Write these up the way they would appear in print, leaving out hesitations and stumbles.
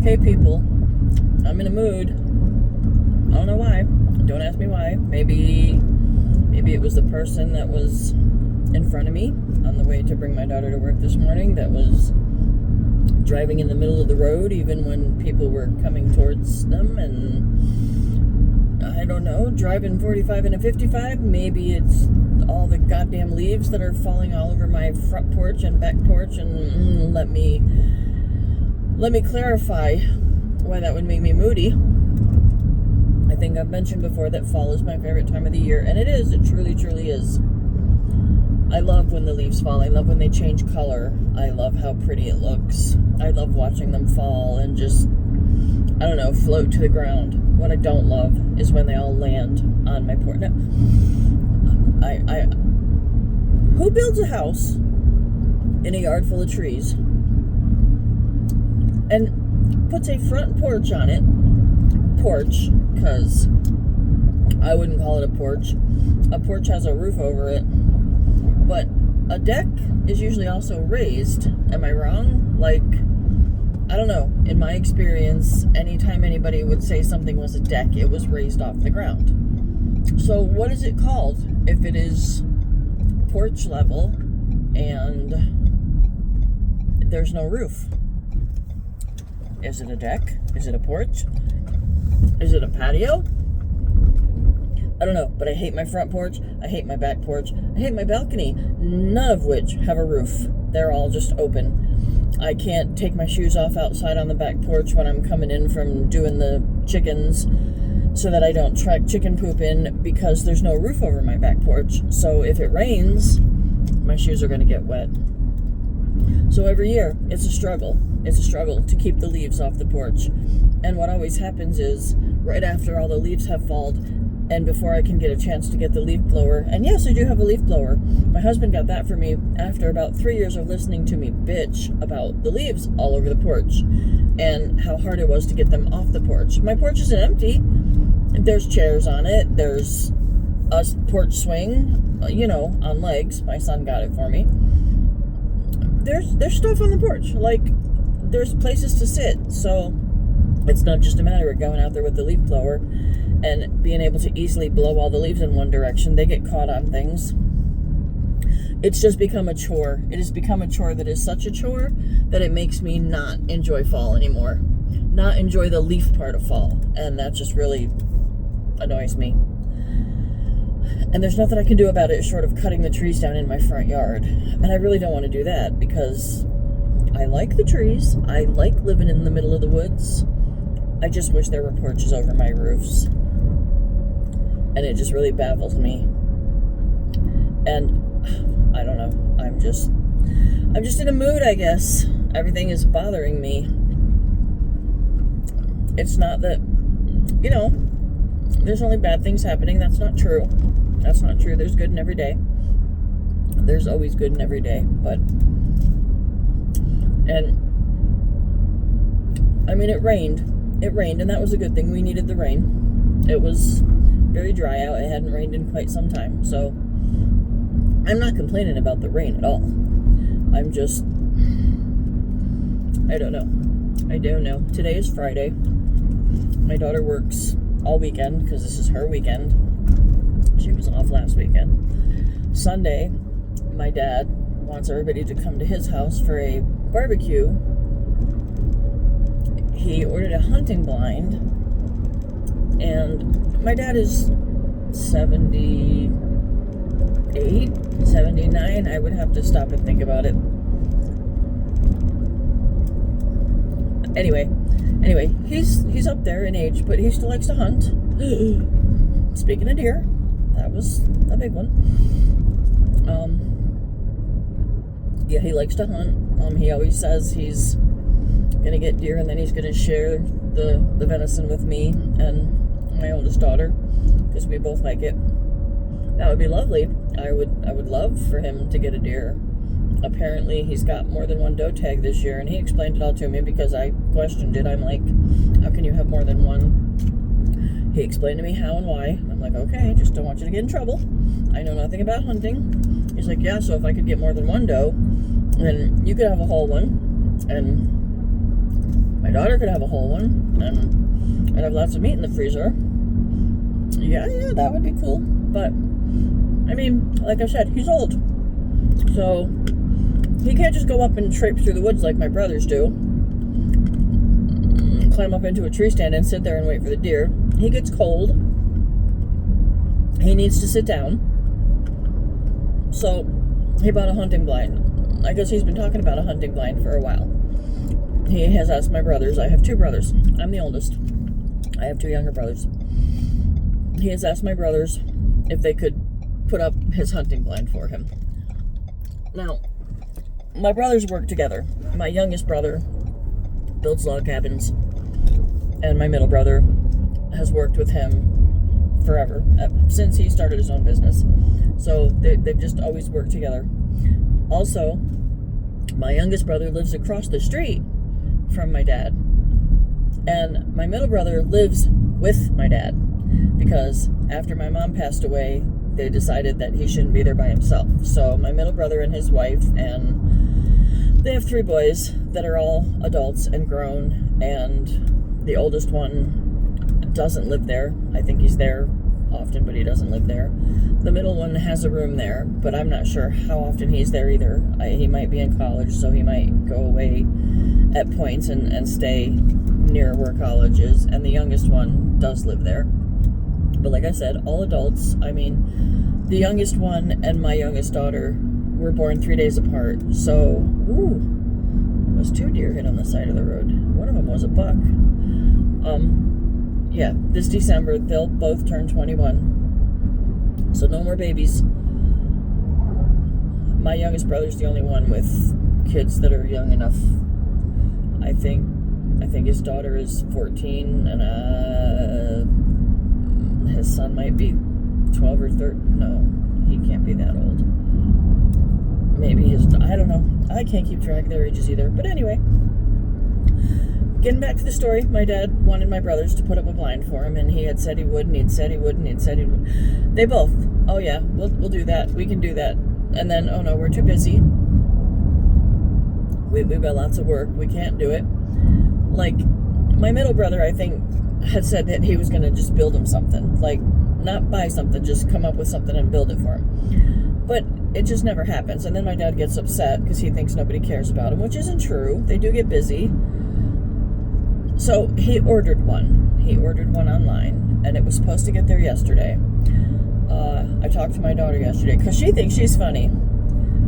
Hey people, I'm in a mood. I don't know why. Don't ask me why. Maybe it was the person that was in front of me on the way to bring my daughter to work this morning that was driving in the middle of the road even when people were coming towards them, and I don't know, driving 45 and a 55. Maybe it's all the goddamn leaves that are falling all over my front porch and back porch, and let me clarify why that would make me moody. I think I've mentioned before that fall is my favorite time of the year, and it is. It truly, truly is. I love when the leaves fall. I love when they change color. I love how pretty it looks. I love watching them fall and just, I don't know, float to the ground. What I don't love is when they all land on my porch. Who builds a house in a yard full of trees and puts a front porch on it? Porch, because I wouldn't call it a porch. A porch has a roof over it, but a deck is usually also raised. Am I wrong? Like, I don't know. In my experience, anytime anybody would say something was a deck, it was raised off the ground. So what is it called if it is porch level and there's no roof? Is it a deck? Is it a porch? Is it a patio? I don't know, but I hate my front porch. I hate my back porch. I hate my balcony, none of which have a roof. They're all just open. I can't take my shoes off outside on the back porch when I'm coming in from doing the chickens so that I don't track chicken poop in, because there's no roof over my back porch. So if it rains, my shoes are going to get wet. So every year, it's a struggle. It's a struggle to keep the leaves off the porch. And what always happens is, right after all the leaves have fallen, and before I can get a chance to get the leaf blower, and yes, I do have a leaf blower. My husband got that for me after about 3 years of listening to me bitch about the leaves all over the porch and how hard it was to get them off the porch. My porch isn't empty. There's chairs on it. There's a porch swing, on legs. My son got it for me. There's stuff on the porch. Like, there's places to sit. So it's not just a matter of going out there with the leaf blower and being able to easily blow all the leaves in one direction. They get caught on things. It's just become a chore. It has become a chore that is such a chore that it makes me not enjoy fall anymore. Not enjoy the leaf part of fall. And that just really annoys me. And there's nothing I can do about it short of cutting the trees down in my front yard. And I really don't want to do that because I like the trees. I like living in the middle of the woods. I just wish there were porches over my roofs. And it just really baffles me. And I don't know. I'm just in a mood, I guess. Everything is bothering me. It's not that, there's only bad things happening. That's not true. That's not true. There's good in every day. There's always good in every day. But, it rained. It rained, and that was a good thing. We needed the rain. It was very dry out. It hadn't rained in quite some time. So, I'm not complaining about the rain at all. I'm just, I don't know. Today is Friday. My daughter works all weekend because this is her weekend. She was off last weekend. Sunday, my dad wants everybody to come to his house for a barbecue. He ordered a hunting blind, and my dad is 78, 79. I would have to stop and think about it. Anyway, he's up there in age, but he still likes to hunt. Speaking of deer, that was a big one. Yeah, he likes to hunt. He always says he's gonna get deer and then he's gonna share the venison with me and my oldest daughter because we both like it. That would be lovely. I would love for him to get a deer. Apparently he's got more than one doe tag this year, and he explained it all to me because I questioned it. I'm like, how can you have more than one? He explained to me how and why. I'm like, okay, just don't want you to get in trouble. I know nothing about hunting. He's like, yeah, so if I could get more than one doe, then you could have a whole one, and my daughter could have a whole one, and I'd have lots of meat in the freezer. Yeah, that would be cool. But, I mean, like I said, he's old. So, he can't just go up and traipse through the woods like my brothers do. Climb up into a tree stand and sit there and wait for the deer. He gets cold. He needs to sit down. So, he bought a hunting blind. I guess he's been talking about a hunting blind for a while. He has asked my brothers. I have 2 brothers. I'm the oldest. I have 2 younger brothers. He has asked my brothers if they could put up his hunting blind for him. Now, my brothers work together. My youngest brother builds log cabins, and my middle brother has worked with him forever, since he started his own business. So they've just always worked together. Also, my youngest brother lives across the street from my dad, and my middle brother lives with my dad, because after my mom passed away, they decided that he shouldn't be there by himself. So my middle brother and his wife, and they have 3 boys that are all adults and grown, and the oldest one doesn't live there. I think he's there often, but he doesn't live there. The middle one has a room there, but I'm not sure how often he's there either. He might be in college, so he might go away at points and stay near where college is. And the youngest one does live there. But like I said, all adults. I mean, the youngest one and my youngest daughter were born 3 days apart. So, there was 2 deer hit on the side of the road. One of them was a buck. Yeah, this December, they'll both turn 21. So no more babies. My youngest brother's the only one with kids that are young enough. I think his daughter is 14, and his son might be 12 or 13. No, he can't be that old. Maybe I don't know. I can't keep track of their ages either. But anyway, getting back to the story, my dad wanted my brothers to put up a blind for him, and he had said he would, and he'd said he would, and he'd said he would. They both, oh yeah, we'll do that. We can do that. And then, oh no, we're too busy. We've got lots of work. We can't do it. Like, my middle brother, I think, had said that he was going to just build him something. Like, not buy something, just come up with something and build it for him. But it just never happens. And then my dad gets upset because he thinks nobody cares about him, which isn't true. They do get busy. So he ordered one. He ordered one online, and it was supposed to get there yesterday. I talked to my daughter yesterday because she thinks she's funny.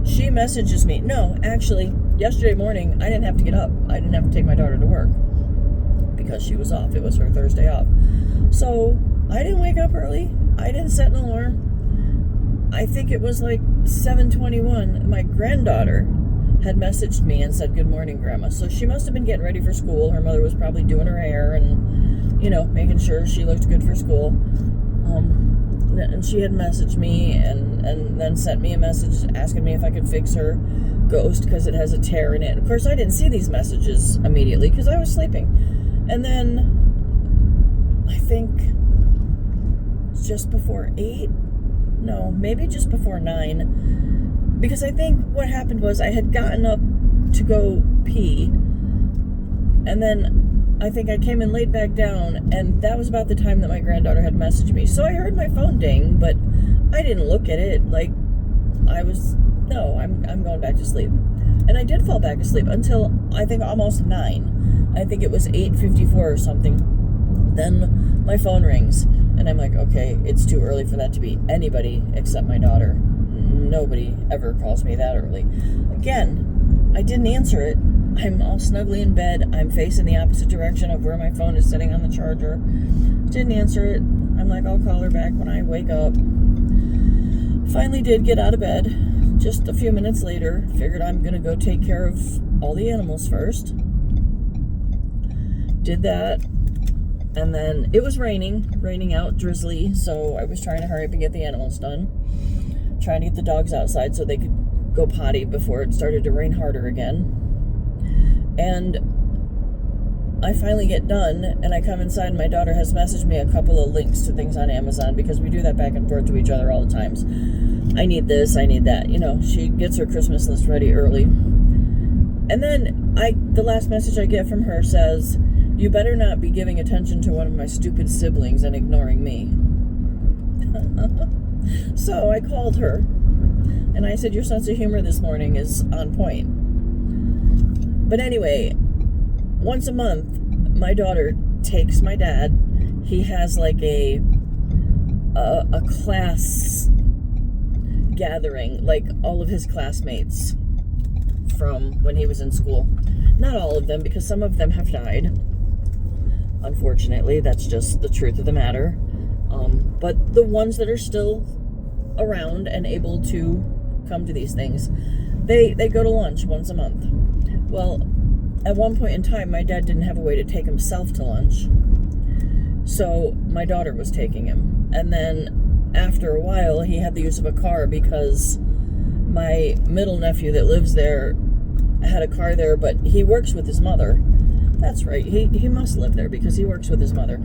She messages me. No, actually, yesterday morning, I didn't have to get up. I didn't have to take my daughter to work because she was off. It was her Thursday off. So I didn't wake up early. I didn't set an alarm. I think it was like 7:21. My granddaughter had messaged me and said, "Good morning, Grandma." So she must have been getting ready for school. Her mother was probably doing her hair and, making sure she looked good for school. And she had messaged me and then sent me a message asking me if I could fix her ghost because it has a tear in it. Of course, I didn't see these messages immediately because I was sleeping. And then I think just before 8, no, maybe just before 9, because I think what happened was I had gotten up to go pee, and then I think I came and laid back down, and that was about the time that my granddaughter had messaged me. So I heard my phone ding, but I didn't look at it. Like, I'm going back to sleep. And I did fall back asleep until, I think, almost 9. I think it was 8:54 or something. Then my phone rings, and I'm like, okay, it's too early for that to be anybody except my daughter. Nobody ever calls me that early. Again, I didn't answer it. I'm all snugly in bed. I'm facing the opposite direction of where my phone is sitting on the charger. Didn't answer it. I'm like, I'll call her back when I wake up. Finally did get out of bed. Just a few minutes later, figured I'm going to go take care of all the animals first. Did that. And then it was raining out, drizzly, so I was trying to hurry up and get the animals done. Trying to get the dogs outside so they could go potty before it started to rain harder again. And I finally get done, and I come inside, and my daughter has messaged me a couple of links to things on Amazon, because we do that back and forth to each other all the times. I need this, I need that. She gets her Christmas list ready early. And then the last message I get from her says, "You better not be giving attention to one of my stupid siblings and ignoring me." So I called her and I said, "Your sense of humor this morning is on point." But anyway, once a month, my daughter takes my dad. He has like a class gathering, like all of his classmates from when he was in school. Not all of them, because some of them have died. Unfortunately, that's just the truth of the matter. But the ones that are still around and able to come to these things, they go to lunch once a month. Well, at one point in time, my dad didn't have a way to take himself to lunch, so my daughter was taking him. And then after a while, he had the use of a car because my middle nephew that lives there had a car there, but he works with his mother. That's right, he must live there because he works with his mother.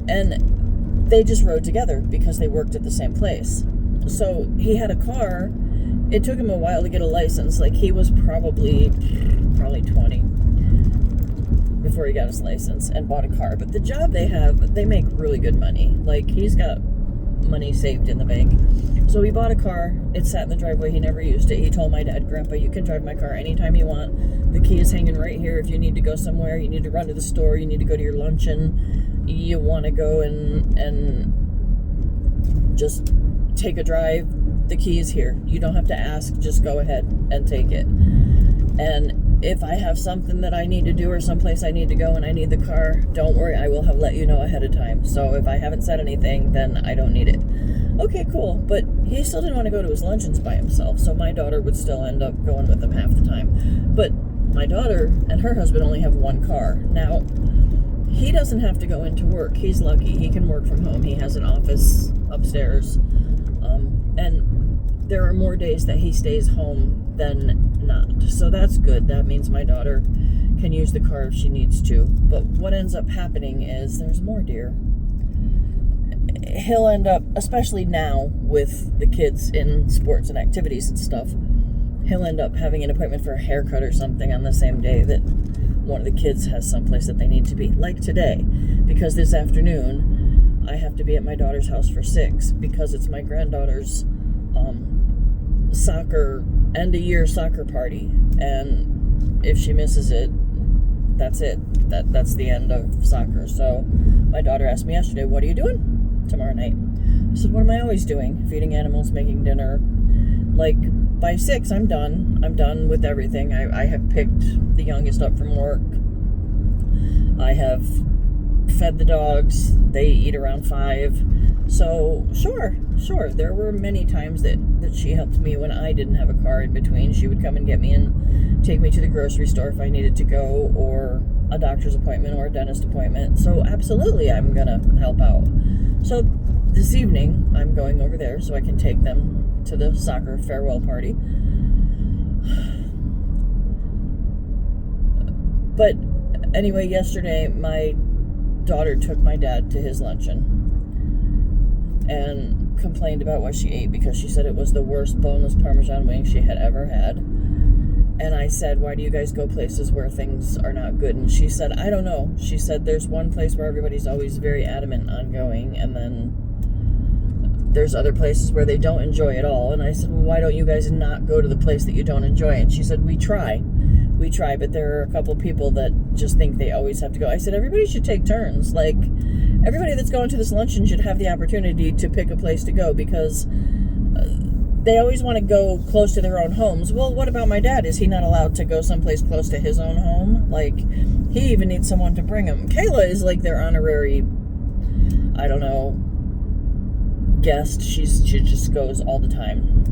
And they just rode together because they worked at the same place. So he had a car. It took him a while to get a license. Like, he was probably 20 before he got his license and bought a car. But the job they have, they make really good money. Like, he's got money saved in the bank. So he bought a car. It sat in the driveway. He never used it. He told my dad, "Grandpa, you can drive my car anytime you want. The key is hanging right here. If you need to go somewhere, you need to run to the store, you need to go to your luncheon, you want to go and just take a drive, the key is here. You don't have to ask. Just go ahead and take it. And if I have something that I need to do or someplace I need to go and I need the car, don't worry, I will have let you know ahead of time. So if I haven't said anything, then I don't need it." Okay, cool. But he still didn't want to go to his luncheons by himself, so my daughter would still end up going with him half the time. But my daughter and her husband only have one car. Now, he doesn't have to go into work. He's lucky. He can work from home. He has an office upstairs. And there are more days that he stays home than not. So that's good. That means my daughter can use the car if she needs to. But what ends up happening is there's more deer. He'll end up, especially now with the kids in sports and activities and stuff, he'll end up having an appointment for a haircut or something on the same day that one of the kids has someplace that they need to be. Like today, because this afternoon I have to be at my daughter's house for 6 because it's my granddaughter's soccer end-of-year soccer party, and if she misses it, that's it. That's the end of soccer. So my daughter asked me yesterday, "What are you doing tomorrow night?" I said, "What am I always doing? Feeding animals, making dinner." Like, by 6, I'm done. I'm done with everything. I have picked the youngest up from work. I have fed the dogs. They eat around 5. So, sure. There were many times that she helped me when I didn't have a car in between. She would come and get me and take me to the grocery store if I needed to go, or a doctor's appointment or a dentist appointment. So, absolutely, I'm going to help out. So, this evening, I'm going over there so I can take them to the soccer farewell party. But anyway, yesterday my daughter took my dad to his luncheon and complained about what she ate because she said it was the worst boneless Parmesan wing she had ever had. And I said, "Why do you guys go places where things are not good?" And she said, "I don't know." She said, "There's one place where everybody's always very adamant on going, and then there's other places where they don't enjoy it all." And I said, "Well, why don't you guys not go to the place that you don't enjoy?" And she said, We try, but there are a couple people that just think they always have to go." I said, "Everybody should take turns. Like, everybody that's going to this luncheon should have the opportunity to pick a place to go, because they always want to go close to their own homes." Well, what about my dad? Is he not allowed to go someplace close to his own home? Like, he even needs someone to bring him. Kayla is like their honorary, I don't know, guest. She just goes all the time.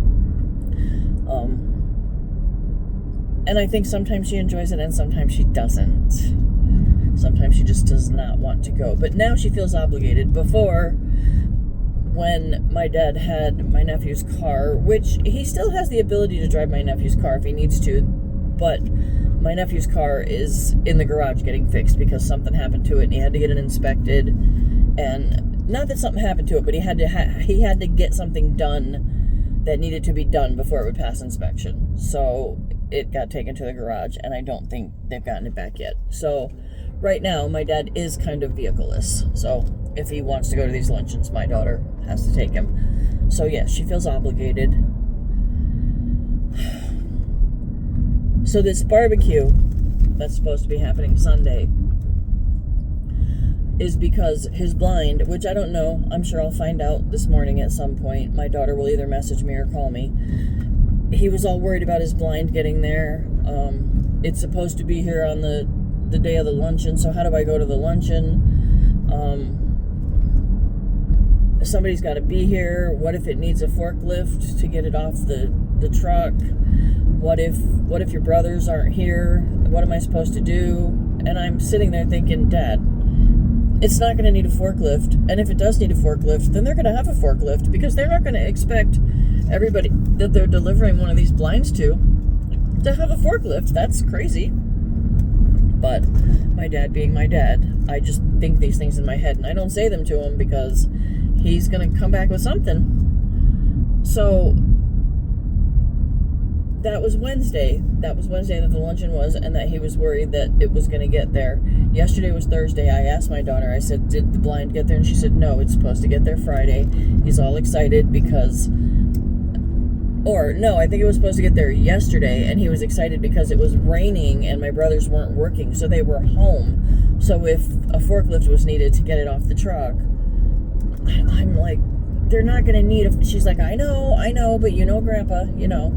And I think sometimes she enjoys it and sometimes she doesn't. Sometimes she just does not want to go. But now she feels obligated. Before, when my dad had my nephew's car, which he still has the ability to drive my nephew's car if he needs to, but my nephew's car is in the garage getting fixed because something happened to it and he had to get it inspected. And not that something happened to it, but he had to get something done that needed to be done before it would pass inspection. So it got taken to the garage, and I don't think they've gotten it back yet. So right now, my dad is kind of vehicleless. So if he wants to go to these luncheons, my daughter has to take him. So yes, she feels obligated. So this barbecue that's supposed to be happening Sunday is because his blind, which I don't know, I'm sure I'll find out this morning at some point. My daughter will either message me or call me. He was all worried about his blind getting there. It's supposed to be here on the day of the luncheon, so how do I go to the luncheon? Somebody's got to be here. What if it needs a forklift to get it off the truck? What if your brothers aren't here? What am I supposed to do? And I'm sitting there thinking, Dad, it's not going to need a forklift. And if it does need a forklift, then they're going to have a forklift, because they're not going to expect everybody that they're delivering one of these blinds to have a forklift. That's crazy. But my dad being my dad, I just think these things in my head, and I don't say them to him because he's going to come back with something. So that was Wednesday. That was Wednesday that the luncheon was, and that he was worried that it was going to get there. Yesterday was Thursday. I asked my daughter, I said, did the blind get there? And she said, no, it's supposed to get there Friday. He's all excited because, or no, I think it was supposed to get there yesterday, and he was excited because it was raining and my brothers weren't working, so they were home. So if a forklift was needed to get it off the truck, I'm like, they're not going to need a, she's like, I know, but you know, Grandpa, you know.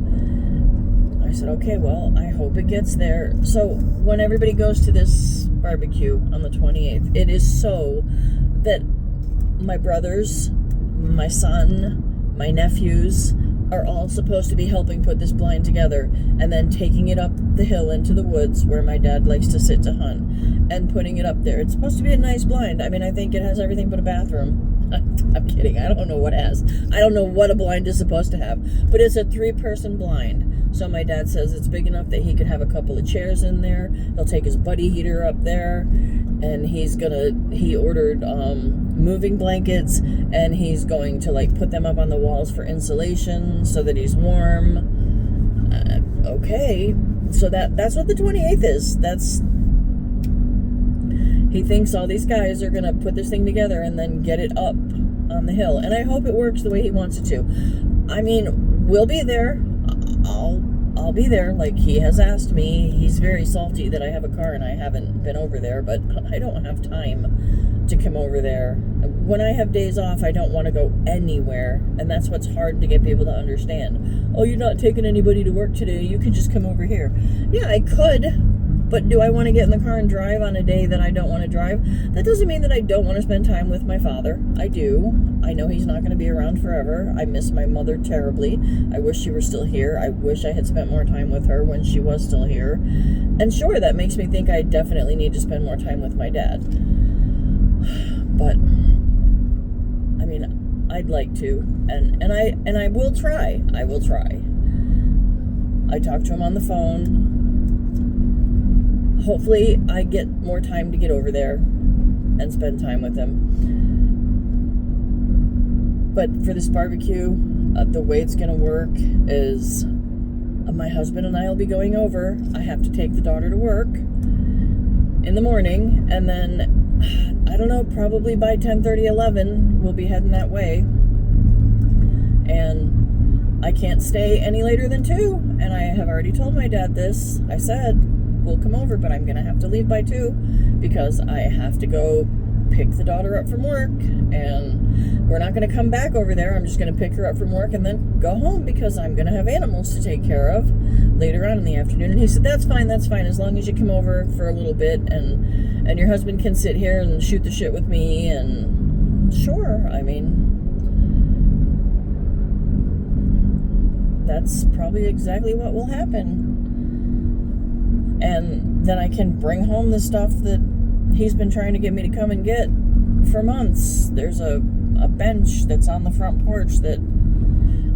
I said, okay, well, I hope it gets there. So when everybody goes to this barbecue on the 28th, it is so that my brothers, my son, my nephews are all supposed to be helping put this blind together and then taking it up the hill into the woods where my dad likes to sit to hunt and putting it up there. It's supposed to be a nice blind. I mean, I think it has everything but a bathroom. I'm kidding. I don't know what it has. I don't know what a blind is supposed to have, but it's a 3-person blind. So my dad says it's big enough that he could have a couple of chairs in there. He'll take his buddy heater up there, and he ordered moving blankets, and he's going to like put them up on the walls for insulation so that he's warm. Okay, so that's what the 28th is. He thinks all these guys are gonna put this thing together and then get it up on the hill, and I hope it works the way he wants it to. I mean, we'll be there. I'll be there, like he has asked me. He's very salty that I have a car and I haven't been over there, but I don't have time to come over there. When I have days off, I don't want to go anywhere, and that's what's hard to get people to understand. Oh, you're not taking anybody to work today, you can just come over here. Yeah, I could, but do I want to get in the car and drive on a day that I don't want to drive? That doesn't mean that I don't want to spend time with my father. I do. I know he's not going to be around forever. I miss my mother terribly. I wish she were still here. I wish I had spent more time with her when she was still here. And sure, that makes me think I definitely need to spend more time with my dad. But I mean, I'd like to, and I will try. I will try. I talked to him on the phone. Hopefully I get more time to get over there and spend time with him. But for this barbecue, the way it's going to work is my husband and I will be going over. I have to take the daughter to work in the morning, and then, I don't know, probably by 10:30, 11, we'll be heading that way. And I can't stay any later than 2, and I have already told my dad this. I said, we'll come over, but I'm going to have to leave by 2 because I have to go pick the daughter up from work, and we're not going to come back over there. I'm just going to pick her up from work and then go home because I'm going to have animals to take care of later on in the afternoon. And he said, that's fine, as long as you come over for a little bit and your husband can sit here and shoot the shit with me. And sure, I mean, that's probably exactly what will happen. And then I can bring home the stuff that he's been trying to get me to come and get for months. There's a bench that's on the front porch that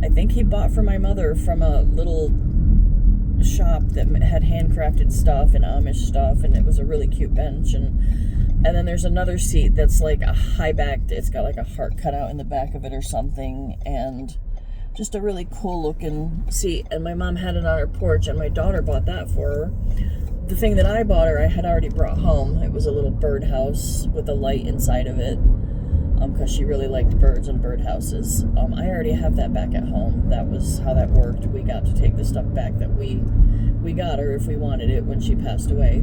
I think he bought for my mother from a little shop that had handcrafted stuff and Amish stuff, and it was a really cute bench. And then there's another seat that's like a high-backed, it's got like a heart cut out in the back of it or something, and just a really cool looking seat. And my mom had it on her porch, and my daughter bought that for her. The thing that I bought her, I had already brought home. It was a little birdhouse with a light inside of it, because she really liked birds and birdhouses. I already have that back at home. That was how that worked. We got to take the stuff back that we got her if we wanted it when she passed away.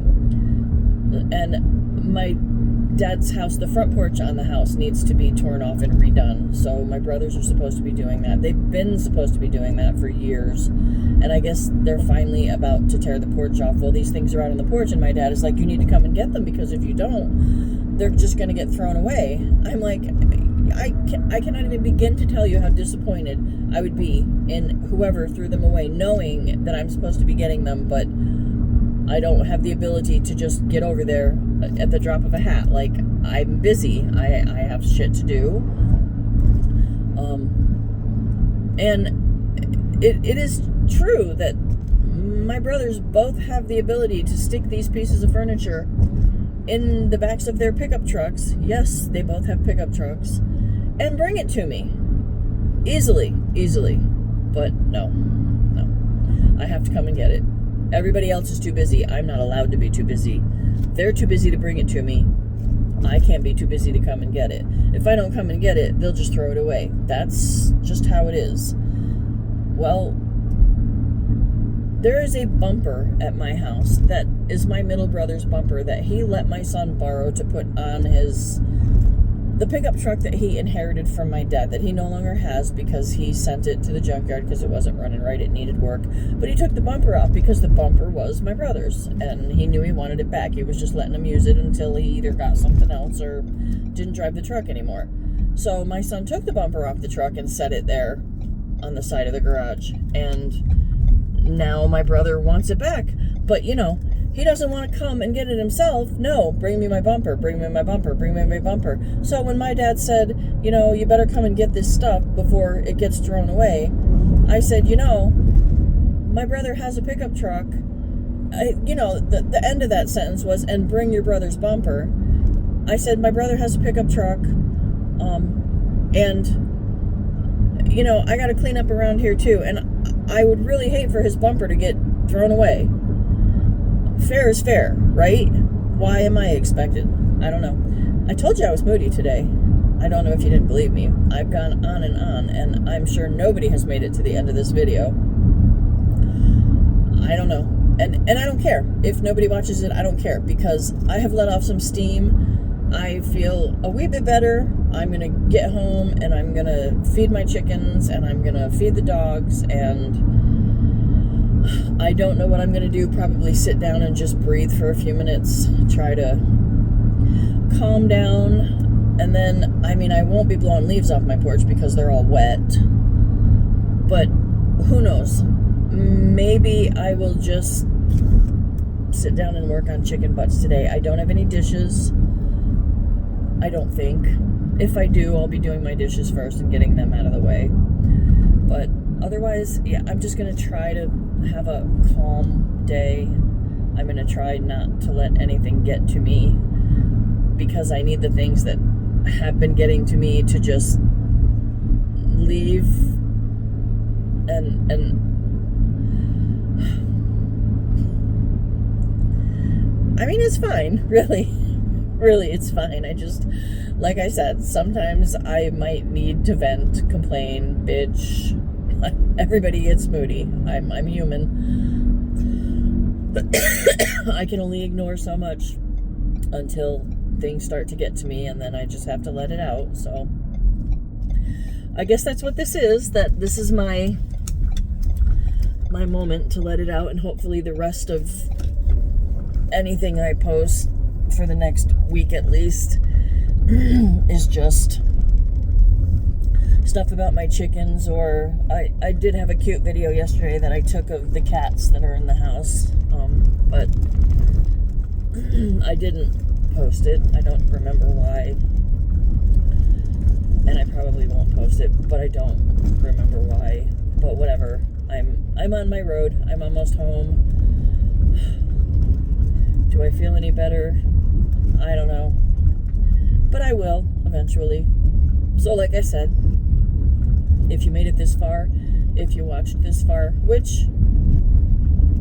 And my dad's house, the front porch on the house needs to be torn off and redone. So my brothers are supposed to be doing that. They've been supposed to be doing that for years. And I guess they're finally about to tear the porch off. Well, these things are out on the porch, and my dad is like, you need to come and get them, because if you don't, they're just going to get thrown away. I'm like, I cannot even begin to tell you how disappointed I would be in whoever threw them away, knowing that I'm supposed to be getting them, but I don't have the ability to just get over there at the drop of a hat. Like, I'm busy. I have shit to do. And it is true that my brothers both have the ability to stick these pieces of furniture in the backs of their pickup trucks. Yes, they both have pickup trucks. And bring it to me. Easily. But no. I have to come and get it. Everybody else is too busy. I'm not allowed to be too busy. They're too busy to bring it to me. I can't be too busy to come and get it. If I don't come and get it, they'll just throw it away. That's just how it is. Well, there is a bumper at my house that is my middle brother's bumper that he let my son borrow to put on the pickup truck that he inherited from my dad, that he no longer has because he sent it to the junkyard because it wasn't running right, it needed work. But he took the bumper off because the bumper was my brother's, and he knew he wanted it back. He was just letting him use it until he either got something else or didn't drive the truck anymore. So my son took the bumper off the truck and set it there on the side of the garage, and now my brother wants it back. But he doesn't want to come and get it himself. No, bring me my bumper, bring me my bumper, bring me my bumper. So when my dad said, you better come and get this stuff before it gets thrown away, I said, my brother has a pickup truck. The end of that sentence was, and bring your brother's bumper. I said, my brother has a pickup truck, and I got to clean up around here too, and I would really hate for his bumper to get thrown away. Fair is fair, right? Why am I expected? I don't know. I told you I was moody today. I don't know if you didn't believe me. I've gone on, and I'm sure nobody has made it to the end of this video. I don't know. And I don't care. If nobody watches it, I don't care, because I have let off some steam. I feel a wee bit better. I'm going to get home, and I'm going to feed my chickens, and I'm going to feed the dogs, and I don't know what I'm going to do. Probably sit down and just breathe for a few minutes, try to calm down. And then, I won't be blowing leaves off my porch because they're all wet. But who knows? Maybe I will just sit down and work on chicken butts today. I don't have any dishes, I don't think. If I do, I'll be doing my dishes first and getting them out of the way. But otherwise, I'm just going to try to have a calm day. I'm going to try not to let anything get to me, because I need the things that have been getting to me to just leave. And it's fine, really it's fine. I just, like I said, sometimes I might need to vent, complain, bitch. Everybody gets moody. I'm human. I can only ignore so much until things start to get to me, and then I just have to let it out. So I guess that's what this is. That this is my moment to let it out, and hopefully the rest of anything I post for the next week at least is just stuff about my chickens. Or I did have a cute video yesterday that I took of the cats that are in the house, but I didn't post it. I don't remember why, and I probably won't post it, but I don't remember why. But whatever. I'm on my road. I'm almost home. Do I feel any better? I don't know. But I will eventually. So like I said, if you made it this far, if you watched this far, which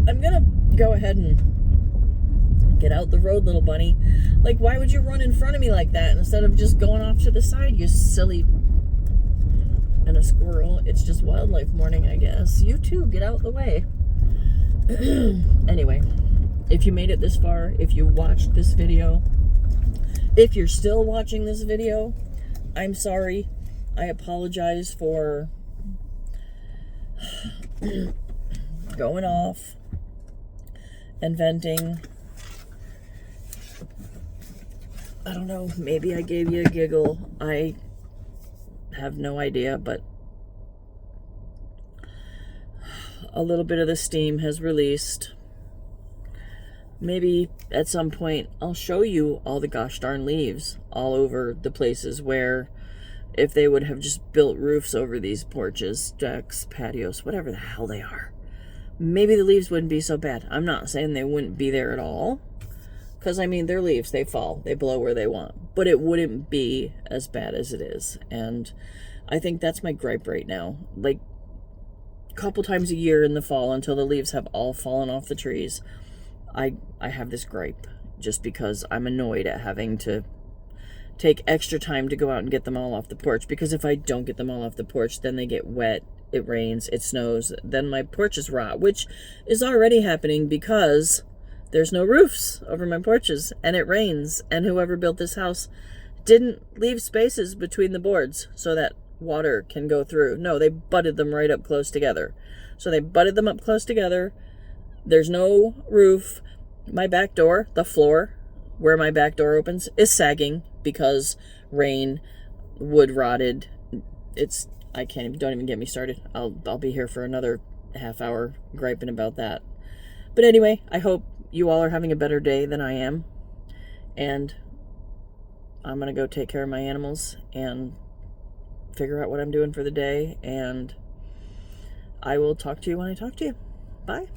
I'm gonna go ahead and get out the road, little bunny. Like, why would you run in front of me like that instead of just going off to the side, you silly... And a squirrel. It's just wildlife morning, I guess. You too, get out the way. Anyway, if you made it this far, if you watched this video, if you're still watching this video, I'm sorry. I apologize for going off and venting. I don't know, maybe I gave you a giggle. I have no idea, but a little bit of the steam has released. Maybe at some point I'll show you all the gosh darn leaves all over the places where, if they would have just built roofs over these porches, decks, patios, whatever the hell they are, maybe the leaves wouldn't be so bad. I'm not saying they wouldn't be there at all, because I mean, they're leaves, they fall, they blow where they want, but it wouldn't be as bad as it is. And I think that's my gripe right now. Like, a couple times a year in the fall, until the leaves have all fallen off the trees, I have this gripe, just because I'm annoyed at having to take extra time to go out and get them all off the porch. Because if I don't get them all off the porch, then they get wet, it rains, it snows, then my porches rot, which is already happening because there's no roofs over my porches, and it rains, and whoever built this house didn't leave spaces between the boards so that water can go through. No, they butted them right up close together. So they butted them up close together. There's no roof. My back door, the floor where my back door opens, is sagging because rain, wood rotted. Don't even get me started. I'll be here for another half hour griping about that. But anyway, I hope you all are having a better day than I am. And I'm going to go take care of my animals and figure out what I'm doing for the day. And I will talk to you when I talk to you. Bye.